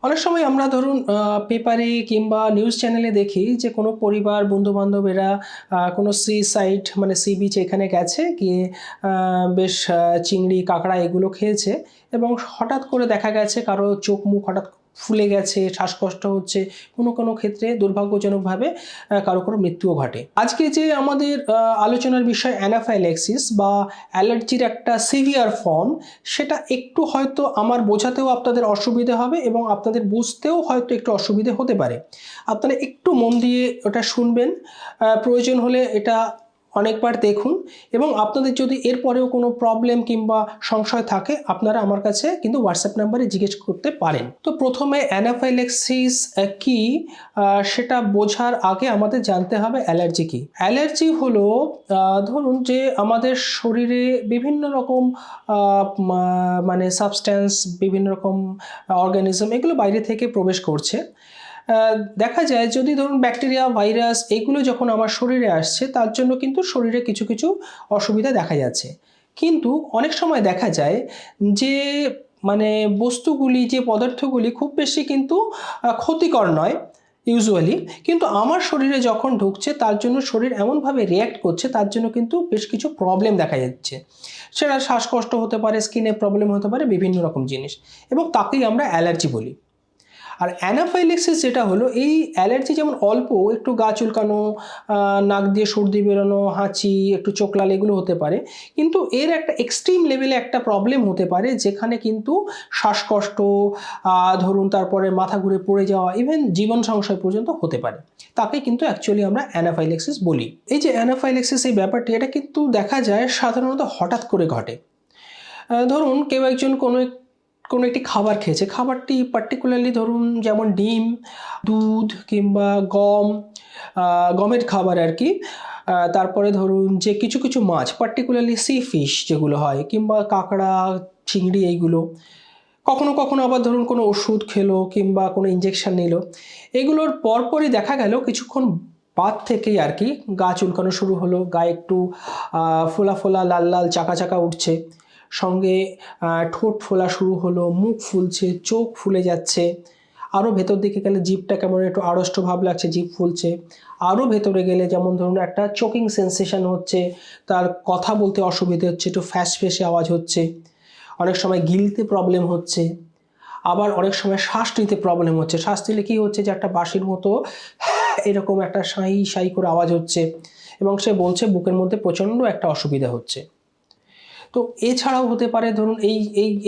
অনেক সময় আমরা ধরুন পেপারে কিংবা নিউজ চ্যানেলে দেখি যে কোনো পরিবার বন্ধু-বান্ধব এরা কোনো সি সাইড মানে সি বিচ এখানে গেছে, গিয়ে বেশ চিংড়ি, কাঁকড়া এগুলো খেয়েছে এবং হঠাৎ করে দেখা গেছে কারো চোখ মুখ হঠাৎ ফুলে গেছে, শ্বাসকষ্ট হচ্ছে, কোনো কোনো ক্ষেত্রে দুর্ভাগ্যজনকভাবে কারো মৃত্যুও ঘটে। আজকে যে আমাদের আলোচনার বিষয় অ্যানাফাইল্যাক্সিস বা অ্যালার্জির একটা সিভিয়ার ফর্ম, সেটা একটু হয়তো আমার বোঝাতেও আপনাদের অসুবিধে হবে এবং আপনাদের বুঝতেও হয়তো একটু অসুবিধে হতে পারে। আপনারা একটু মন দিয়ে ওটা শুনবেন, প্রয়োজন হলে এটা অনেকবার দেখুন এবং আপনাদের যদি এরপরেও কোনো প্রবলেম কিংবা সংশয় থাকে আপনারা আমার কাছে কিন্তু হোয়াটসঅ্যাপ নাম্বারে জিজ্ঞেস করতে পারেন। তো প্রথমে অ্যানাফাইল্যাক্সিস কি সেটা বোঝার আগে আমাদের জানতে হবে অ্যালার্জি কি। অ্যালার্জি হলো ধরুন যে আমাদের শরীরে বিভিন্ন রকম মানে সাবস্ট্যান্স, বিভিন্ন রকম অর্গানিজম এগুলো বাইরে থেকে প্রবেশ করছে। দেখা যায় যদি ধরুন ব্যাকটেরিয়া, ভাইরাস এগুলো যখন আমার শরীরে আসছে তার জন্য কিন্তু শরীরে কিছু কিছু অসুবিধা দেখা যাচ্ছে। কিন্তু অনেক সময় দেখা যায় যে মানে বস্তুগুলি, যে পদার্থগুলি খুব বেশি কিন্তু ক্ষতিকর নয় ইউজুয়ালি, কিন্তু আমার শরীরে যখন ঢুকছে তার জন্য শরীর এমনভাবে রিয়্যাক্ট করছে, তার জন্য কিন্তু বেশ কিছু প্রবলেম দেখা যাচ্ছে। সেটা শ্বাসকষ্ট হতে পারে, স্কিনে প্রবলেম হতে পারে, বিভিন্ন রকম জিনিস, এবং তাকেই আমরা অ্যালার্জি বলি। আর অ্যানাফাইল্যাক্সিস যেটা হলো, এই অ্যালার্জি যেমন অল্প একটু গা চুলকানো, নাক দিয়ে সর্দি বেরোনো, হাঁচি, একটু চোখ লাল এগুলো হতে পারে, কিন্তু এর একটা এক্সট্রিম লেভেলে একটা প্রবলেম হতে পারে যেখানে কিন্তু শ্বাসকষ্ট, ধরুন তারপরে মাথা ঘুরে পড়ে যাওয়া, ইভেন জীবন সংশয় পর্যন্ত হতে পারে। তাকে কিন্তু অ্যাকচুয়ালি আমরা অ্যানাফাইল্যাক্সিস বলি। এই যে অ্যানাফাইল্যাক্সিস এই ব্যাপারটি, এটা কিন্তু দেখা যায় সাধারণত হঠাৎ করে ঘটে। ধরুন কেউ একজন কোনো একটি খাবার খেয়েছে, খাবারটি পার্টিকুলারলি ধরুন যেমন ডিম, দুধ কিংবা গম, গমের খাবার আর কি। তারপরে ধরুন যে কিছু কিছু মাছ, পার্টিকুলারলি সি ফিশ যেগুলো হয়, কিংবা কাঁকড়া, চিংড়ি এইগুলো। কখনো কখনো আবার ধরুন কোনো ওষুধ খেলো কিংবা কোনো ইঞ্জেকশন নিল, এগুলোর পরপরই দেখা গেল কিছুক্ষণ বাদ থেকেই আর কি গা চুলকানো শুরু হলো, গায়ে একটু ফোলা ফোলা, লাল লাল চাকা চাকা উঠছে, সঙ্গে ঠোঁট ফোলা শুরু হলো, মুখ ফুলছে, চোখ ফুলে যাচ্ছে, আরও ভেতর দিকে গেলে জিভটা কেমন একটু আড়ষ্ট ভাব লাগছে, জিভ ফুলছে, আরও ভেতরে গেলে যেমন ধরুন একটা চোকিং সেন্সেশন হচ্ছে, তার কথা বলতে অসুবিধে হচ্ছে, একটু ফ্যাস ফেসে আওয়াজ হচ্ছে, অনেক সময় গিলতে প্রবলেম হচ্ছে, আবার অনেক সময় শ্বাস নিতে প্রবলেম হচ্ছে। শ্বাস নিলে কী হচ্ছে যে একটা বাঁশির মতো এরকম একটা সাই সাই করে আওয়াজ হচ্ছে, এবং সে বলছে বুকের মধ্যে প্রচণ্ড একটা অসুবিধা হচ্ছে। তো এছাড়াও হতে পারে ধরুন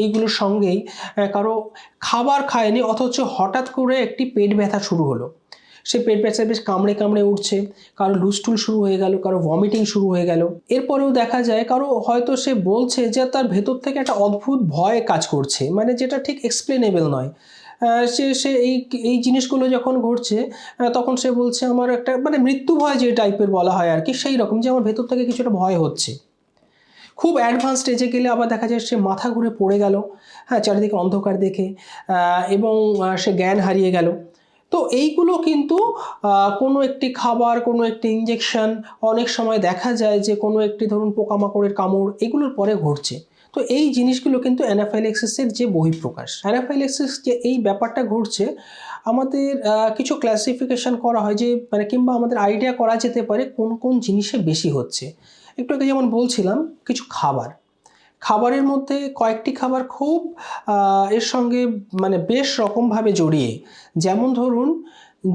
এইগুলোর সঙ্গেই কারো খাবার খায়নি অথচ হঠাৎ করে একটি পেট ব্যথা শুরু হলো, সে পেট ব্যথা বেশ কামড়ে কামড়ে উঠছে, কারো লুজটুল শুরু হয়ে গেল, কারো ভমিটিং শুরু হয়ে গেল। এরপরেও দেখা যায় কারো হয়তো সে বলছে যে তার ভেতর থেকে একটা অদ্ভুত ভয় কাজ করছে, মানে যেটা ঠিক এক্সপ্লেনেবল নয়। সে সে এই এই জিনিসগুলো যখন ঘটছে তখন সে বলছে আমার একটা মানে মৃত্যু ভয় যে টাইপের বলা হয় আর কি, সেই রকম যে আমার ভেতর থেকে কিছুটা ভয় হচ্ছে। খুব অ্যাডভান্স স্টেজে গেলে আবার দেখা যায় সে মাথা ঘুরে পড়ে গেল, হ্যাঁ, চারিদিকে অন্ধকার দেখে, এবং সে জ্ঞান হারিয়ে গেল। তো এইগুলো কিন্তু কোনো একটি খাবার, কোনো একটি ইঞ্জেকশন, অনেক সময় দেখা যায় যে কোনো একটি ধরুন পোকামাকড়ের কামড় এগুলোর পরে ঘটছে। তো এই জিনিসগুলো কিন্তু অ্যানাফাইল্যাক্সিসের যে বহিঃপ্রকাশ। অ্যানাফাইল্যাক্সিস যে এই ব্যাপারটা ঘটছে, আমাদের কিছু ক্লাসিফিকেশন করা হয় যে মানে কিংবা আমাদের আইডিয়া করা যেতে পারে কোন কোন জিনিসে বেশি হচ্ছে। একটু আগে যেমন বলছিলাম কিছু খাবারের মধ্যে কয়েকটি খাবার খুব এর সঙ্গে মানে বেশ রকমভাবে জড়িয়ে, যেমন ধরুন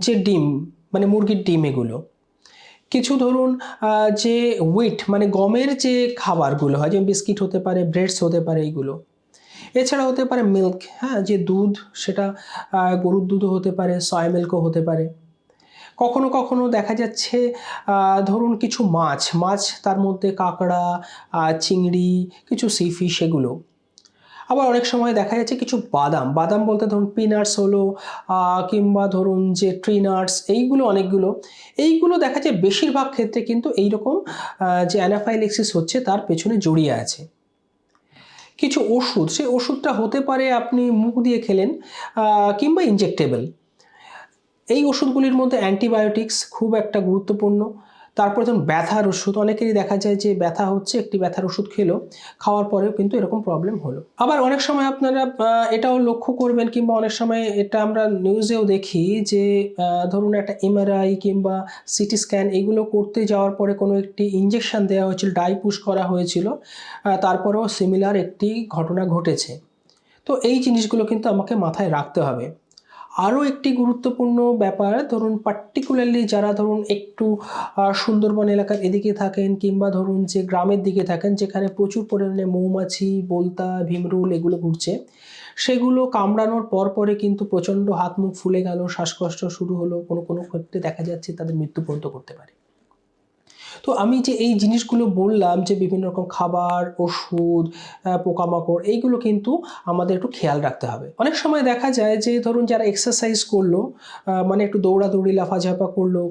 যে ডিম, মানে মুরগির ডিম এগুলো, কিছু ধরুন যে হুইট মানে গমের যে খাবারগুলো হয়, যেমন বিস্কিট হতে পারে, ব্রেডস হতে পারে এইগুলো। এছাড়া হতে পারে মিল্ক, হ্যাঁ, যে দুধ, সেটা গরুর দুধও হতে পারে, সয়া মিল্কও হতে পারে। কখনো কখনো দেখা যাচ্ছে ধরুন কিছু মাছ তার মধ্যে কাঁকড়া, চিংড়ি, কিছু সি ফিশ এগুলো। আবার অনেক সময় দেখা যাচ্ছে কিছু বাদাম বলতে ধরুন পিনাটস হলো, কিংবা ধরুন যে ট্রি নাটস, এইগুলো অনেকগুলো। এইগুলো দেখা যায় বেশিরভাগ ক্ষেত্রে কিন্তু এইরকম যে অ্যানাফাইল্যাক্সিস হচ্ছে তার পেছনে জড়িয়ে আছে। কিছু ওষুধ, সেই ওষুধটা হতে পারে আপনি মুখ দিয়ে খেলেন, কিংবা ইনজেক্টেবল। এই ওষুধগুলির মধ্যে অ্যান্টিবায়োটিক্স খুব একটা গুরুত্বপূর্ণ। তারপরে ধরুন ব্যথার ওষুধ, অনেকেরই দেখা যায় যে ব্যথা হচ্ছে, একটি ব্যথার ওষুধ খেলো, খাওয়ার পরেও কিন্তু এরকম প্রবলেম হলো। আবার অনেক সময় আপনারা এটাও লক্ষ্য করবেন কিংবা অনেক সময় এটা আমরা নিউজেও দেখি যে ধরুন একটা এমআরআই কিংবা সিটি স্ক্যান এগুলো করতে যাওয়ার পরে কোনো একটি ইঞ্জেকশন দেওয়া হয়েছিল, ডাই পুশ করা হয়েছিল, তারপরেও সিমিলার একটি ঘটনা ঘটেছে। তো এই জিনিসগুলো কিন্তু আমাকে মাথায় রাখতে হবে। আরও একটি গুরুত্বপূর্ণ ব্যাপার, ধরুন পার্টিকুলারলি যারা ধরুন একটু সুন্দরবন এলাকার এদিকে থাকেন কিংবা ধরুন যে গ্রামের দিকে থাকেন যেখানে প্রচুর পরিমাণে মৌমাছি, বোলতা, ভিমরুল এগুলো ঘুরছে, সেগুলো কামড়ানোর পরে কিন্তু প্রচণ্ড হাত মুখ ফুলে গেল, শ্বাসকষ্ট শুরু হলো, কোনো কোনো ক্ষেত্রে দেখা যাচ্ছে তাদের মৃত্যু পর্যন্ত করতে পারে। তো আমি যে এই জিনিসগুলো বললাম যে বিভিন্ন রকম খাবার, ওষুধ, পোকামাকড় এইগুলো কিন্তু আমাদের একটু খেয়াল রাখতে হবে। অনেক সময় দেখা যায় যে ধরুন যারা এক্সারসাইজ করলো, মানে একটু দৌড়াদৌড়ি লাফাঝাপা করলো,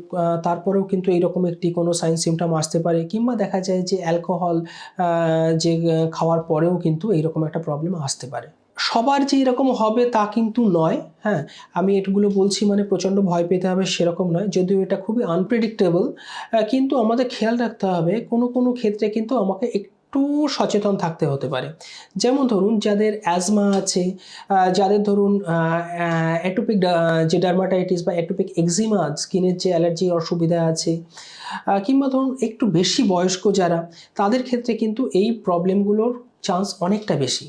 তারপরেও কিন্তু এইরকম একটি কোনো সাইন সিমটম আসতে পারে, কিংবা দেখা যায় যে অ্যালকোহল যে খাওয়ার পরেও কিন্তু এইরকম একটা প্রবলেম আসতে পারে। সবার যে এরকম হবে তা কিন্তু নয়, হ্যাঁ? আমি এগুলো বলছি মানে প্রচণ্ড ভয় পেতে হবে সেরকম নয়, যদিও এটা খুবই আনপ্রেডিক্টেবল। কিন্তু আমাদের খেয়াল রাখতে হবে কোনো কোনো ক্ষেত্রে কিন্তু আমাকে একটু সচেতন থাকতে হতে পারে। যেমন ধরুন যাদের অ্যাজমা আছে, যাদের ধরুন অ্যাটোপিক যে ডার্মাটাইটিস বা অ্যাটোপিক এক্সিমা, স্কিনের যে অ্যালার্জির অসুবিধা আছে, কিংবা ধরুন একটু বেশি বয়স্ক যারা, তাদের ক্ষেত্রে কিন্তু এই প্রবলেমগুলোর চান্স অনেকটা বেশি।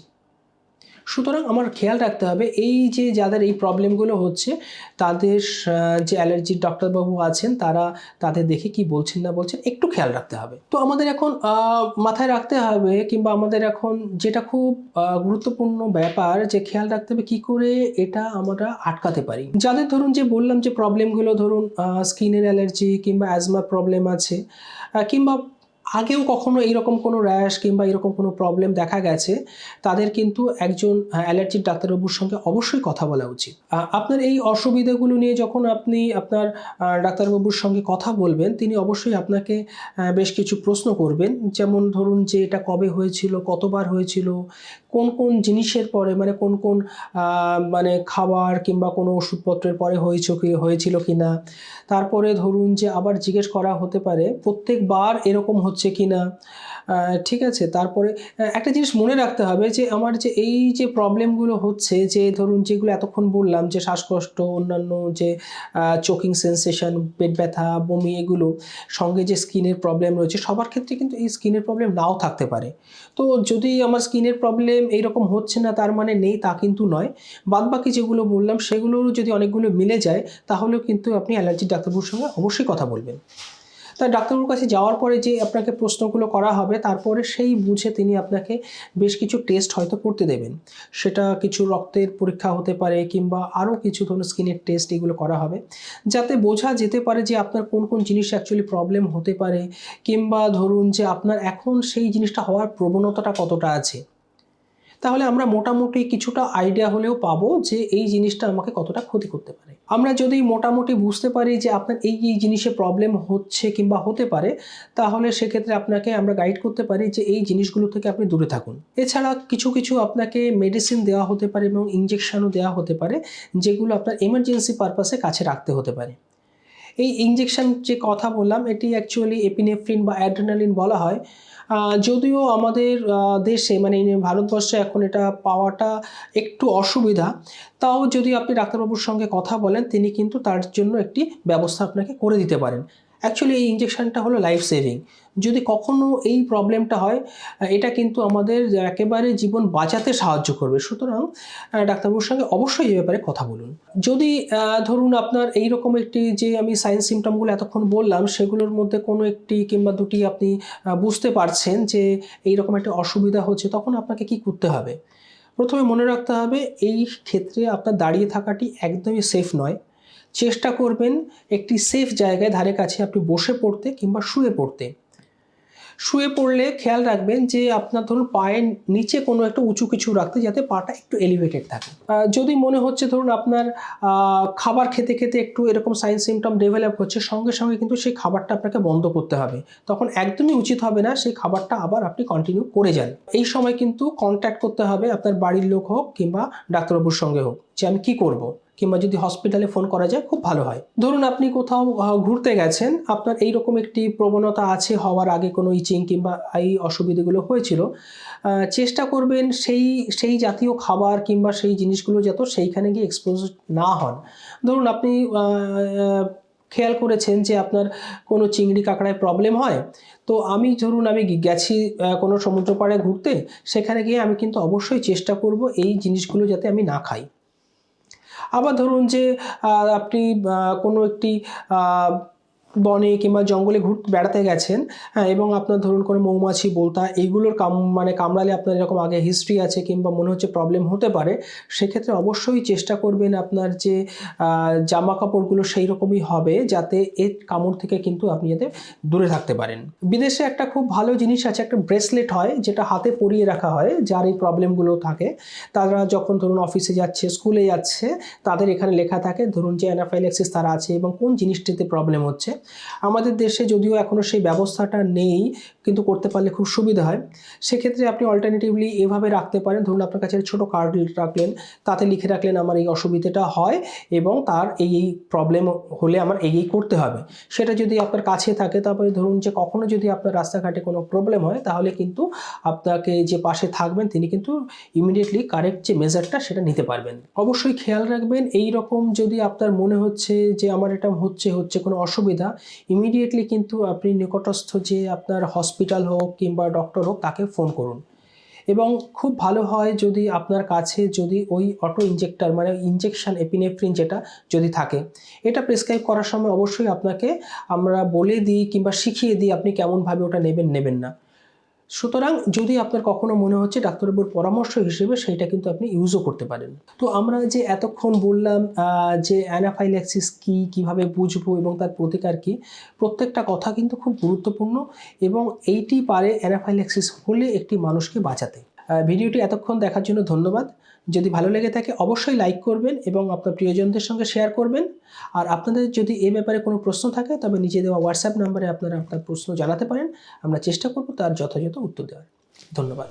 সুতরাং আমার খেয়াল রাখতে হবে এই যে যাদের এই প্রবলেমগুলো হচ্ছে তাদের যে অ্যালার্জির ডাক্তারবাবু আছেন তারা তাদের দেখে কি বলছেন না বলছেন একটু খেয়াল রাখতে হবে। তো আমাদের এখন মাথায় রাখতে হবে কিংবা আমাদের এখন যেটা খুব গুরুত্বপূর্ণ ব্যাপার যে খেয়াল রাখতে হবে কী করে এটা আমরা আটকাতে পারি। যাদের ধরুন যে বললাম যে প্রবলেমগুলো ধরুন স্কিনের অ্যালার্জি কিংবা অ্যাজমা প্রবলেম আছে, কিংবা আগেও কখনো এইরকম কোনো র্যাশ কিংবা এরকম কোনো প্রবলেম দেখা গেছে, তাদের কিন্তু একজন অ্যালার্জির ডাক্তারবাবুর সঙ্গে অবশ্যই কথা বলা উচিত। আপনার এই অসুবিধাগুলো নিয়ে যখন আপনি আপনার ডাক্তারবাবুর সঙ্গে কথা বলবেন, তিনি অবশ্যই আপনাকে বেশ কিছু প্রশ্ন করবেন। যেমন ধরুন যে এটা কবে হয়েছিল, কতবার হয়েছিল, কোন কোন জিনিসের পরে মানে কোন কোন মানে খাবার কিংবা কোনো ওষুধপত্রের পরে হয়েছিল কি না। তারপরে ধরুন যে আবার জিজ্ঞেস করা হতে পারে প্রত্যেকবার এরকম হচ্ছে কি না, ঠিক আছে? তারপরে একটা জিনিস মনে রাখতে হবে যে আমার যে এই যে প্রবলেমগুলো হচ্ছে, যে ধরুন যেগুলো এতক্ষণ বললাম যে শ্বাসকষ্ট, অন্যান্য যে চোকিং সেন্সেশন, পেট ব্যথা, বমি, এগুলো সঙ্গে যে স্কিনের প্রবলেম রয়েছে, সবার ক্ষেত্রে কিন্তু এই স্কিনের প্রবলেম নাও থাকতে পারে। তো যদি আমার স্কিনের প্রবলেম এইরকম হচ্ছে না তার মানে নেই তা কিন্তু নয়। বাদবাকি যেগুলো বললাম সেগুলোরও যদি অনেকগুলো মিলে যায় তাহলেও কিন্তু আপনি অ্যালার্জির ডাক্তারবাবুর সঙ্গে অবশ্যই কথা বলবেন। তা ডাক্তারবাবুর কাছে যাওয়ার পরে যে আপনাকে প্রশ্নগুলো করা হবে তারপরে সেই বুঝে তিনি আপনাকে বেশ কিছু টেস্ট হয়তো করতে দেবেন। সেটা কিছু রক্তের পরীক্ষা হতে পারে কিংবা আরও কিছু ধরুন স্কিনের টেস্ট এগুলো করা হবে, যাতে বোঝা যেতে পারে যে আপনার কোন কোন জিনিস অ্যাকচুয়ালি প্রবলেম হতে পারে, কিংবা ধরুন যে আপনার এখন সেই জিনিসটা হওয়ার প্রবণতাটা কতটা আছে। তাহলে আমরা মোটামুটি কিছুটা আইডিয়া হলেও পাবো যে এই জিনিসটা আমাকে কতটা ক্ষতি করতে পারে। আমরা যদি মোটামুটি বুঝতে পারি যে আপনার এই এই জিনিসে প্রবলেম হচ্ছে কিংবা হতে পারে, তাহলে সেক্ষেত্রে আপনাকে আমরা গাইড করতে পারি যে এই জিনিসগুলো থেকে আপনি দূরে থাকুন। এছাড়া কিছু কিছু আপনাকে মেডিসিন দেওয়া হতে পারে এবং ইঞ্জেকশনও দেওয়া হতে পারে, যেগুলো আপনার এমার্জেন্সি পারপাসে কাছে রাখতে হতে পারে। এই ইঞ্জেকশন যে কথা বললাম এটি অ্যাকচুয়ালি এপিনেফ্রিন বা অ্যাড্রেনালিন বলা হয়। যদিও আমাদের দেশে মানে ভারতবর্ষে এখন এটা পাওয়াটা একটু অসুবিধা, তাও যদি আপনি ডাক্তারবাবুর সঙ্গে কথা বলেন তিনি কিন্তু তার জন্য একটি ব্যবস্থা আপনাকে করে দিতে পারেন। অ্যাকচুয়ালি এই ইঞ্জেকশনটা হলো লাইফ সেভিং। যদি কখনো এই প্রবলেমটা হয়, এটা কিন্তু আমাদের একেবারে জীবন বাঁচাতে সাহায্য করবে। সুতরাং ডাক্তারবাবুর সঙ্গে অবশ্যই এই ব্যাপারে কথা বলুন। যদি ধরুন আপনার এইরকম একটি যে আমি সাইন সিম্পটমগুলো এতক্ষণ বললাম সেগুলোর মধ্যে কোনো একটি কিংবা দুটি আপনি বুঝতে পারছেন যে এইরকম একটা অসুবিধা হচ্ছে, তখন আপনাকে কি করতে হবে? প্রথমে মনে রাখতে হবে এই ক্ষেত্রে আপনার দাঁড়িয়ে থাকাটি একদমই সেফ নয়। চেষ্টা করবেন একটি সেফ জায়গায় ধারে কাছে আপনি বসে পড়তে কিংবা শুয়ে পড়তে। শুয়ে পড়লে খেয়াল রাখবেন যে আপনার ধরুন পায়ের নিচে কোনো একটা উঁচু কিছু রাখতে, যাতে পাটা একটু এলিভেটেড থাকে। যদি মনে হচ্ছে ধরুন আপনার খাবার খেতে খেতে একটু এরকম সাইন সিম্পটম ডেভেলপ হচ্ছে, সঙ্গে সঙ্গে কিন্তু সেই খাবারটা আপনাকে বন্ধ করতে হবে। তখন একদমই উচিত হবে না সেই খাবারটা আবার আপনি কন্টিনিউ করে যান। এই সময় কিন্তু কন্ট্যাক্ট করতে হবে আপনার বাড়ির লোক হোক কিংবা ডাক্তারবাবুর সঙ্গে হোক, যে আমি কী করব। কিংবা যদি হসপিটালে ফোন করা যায় খুব ভালো হয়। ধরুন আপনি কোথাও ঘুরতে গেছেন, আপনার এইরকম একটি প্রবণতা আছে, হওয়ার আগে কোনো ইচিং কিংবা এই অসুবিধাগুলো হয়েছিল, চেষ্টা করবেন সেই জাতীয় খাবার কিংবা সেই জিনিসগুলো যাতে সেইখানে গিয়ে এক্সপোজ না হন। ধরুন আপনি খেয়াল করেছেন যে আপনার কোনো চিংড়ি কাঁকড়ায় প্রবলেম হয়, তো ধরুন আমি গেছি কোনো সমুদ্র পাড়ে ঘুরতে, সেখানে গিয়ে আমি কিন্তু অবশ্যই চেষ্টা করব এই জিনিসগুলো যাতে আমি না খাই। আবার ধরুন যে আপনি কোনো একটি বনে কিংবা জঙ্গলে বেড়াতে গেছেন, হ্যাঁ, এবং আপনার ধরুন কোনো মৌমাছি, বোলতা এইগুলোর কামড়ালে আপনার এরকম আগে হিস্ট্রি আছে কিংবা মনে হচ্ছে প্রবলেম হতে পারে, সেক্ষেত্রে অবশ্যই চেষ্টা করবেন আপনার যে জামা কাপড়গুলো সেই রকমই হবে যাতে এর কামড় থেকে কিন্তু আপনি যাতে দূরে থাকতে পারেন। বিদেশে একটা খুব ভালো জিনিস আছে, একটা ব্রেসলেট হয় যেটা হাতে পরিয়ে রাখা হয় যার এই প্রবলেমগুলো থাকে। তারা যখন ধরুন অফিসে যাচ্ছে, স্কুলে যাচ্ছে, তাদের এখানে লেখা থাকে ধরুন যে অ্যানাফাইল্যাক্সিস তারা আছে এবং কোন জিনিসটিতে প্রবলেম হচ্ছে। আমাদের দেশে যদিও এখনও সেই ব্যবস্থাটা নেই, কিন্তু করতে পারলে খুব সুবিধা হয়। সেক্ষেত্রে আপনি অল্টারনেটিভলি এভাবে রাখতে পারেন, ধরুন আপনার কাছে ছোটো কার্ড রাখলেন, তাতে লিখে রাখলেন আমার এই অসুবিধাটা হয় এবং তার এই প্রবলেম হলে আমার এই করতে হবে। সেটা যদি আপনার কাছে থাকে, তারপরে ধরুন যে কখনো যদি আপনার রাস্তাঘাটে কোনো প্রবলেম হয়, তাহলে কিন্তু আপনাকে যে পাশে থাকবেন তিনি কিন্তু ইমিডিয়েটলি কারেক্ট যে মেজারটা সেটা নিতে পারবেন। অবশ্যই খেয়াল রাখবেন, এই রকম যদি আপনার মনে হচ্ছে যে আমার এটা হচ্ছে কোনো অসুবিধা, ইমিডিয়েটলি কিন্তু আপনি নিকটস্থ যে আপনার হসপিটাল হোক কিংবা ডক্টর হোক তাকে ফোন করুন। এবং খুব ভালো হয় যদি আপনার কাছে যদি ওই অটো ইনজেক্টর মানে ইনজেকশন এপিনেফ্রিন যেটা যদি থাকে, এটা প্রেসক্রাইব করার সময় অবশ্যই আপনাকে আমরা বলে দিই কিংবা শিখিয়ে দিই আপনি কেমনভাবে ওটা নেবেন না। সুতরাং যদি আপনার কখনো মনে হচ্ছে ডাক্তারবাবুর পরামর্শ হিসেবে সেইটা কিন্তু আপনি ইউজও করতে পারেন। তো আমরা যে এতক্ষণ বললাম যে অ্যানাফাইল্যাক্সিস কী, কীভাবে বুঝবো এবং তার প্রতিকার কী, প্রত্যেকটা কথা কিন্তু খুব গুরুত্বপূর্ণ এবং এইটি পারে অ্যানাফাইল্যাক্সিস হলে একটি মানুষকে বাঁচাতে। ভিডিওটি এতক্ষণ দেখার জন্য ধন্যবাদ। যদি ভালো লেগে থাকে অবশ্যই লাইক করবেন এবং আপনার প্রিয়জনদের সঙ্গে শেয়ার করবেন। আর আপনাদের যদি এ ব্যাপারে কোনো প্রশ্ন থাকে তবে নিচে দেওয়া হোয়াটসঅ্যাপ নম্বরে আপনারা আপনার প্রশ্ন জানাতে পারেন। আমরা চেষ্টা করব তার যথাযথ উত্তর দেওয়ার। ধন্যবাদ।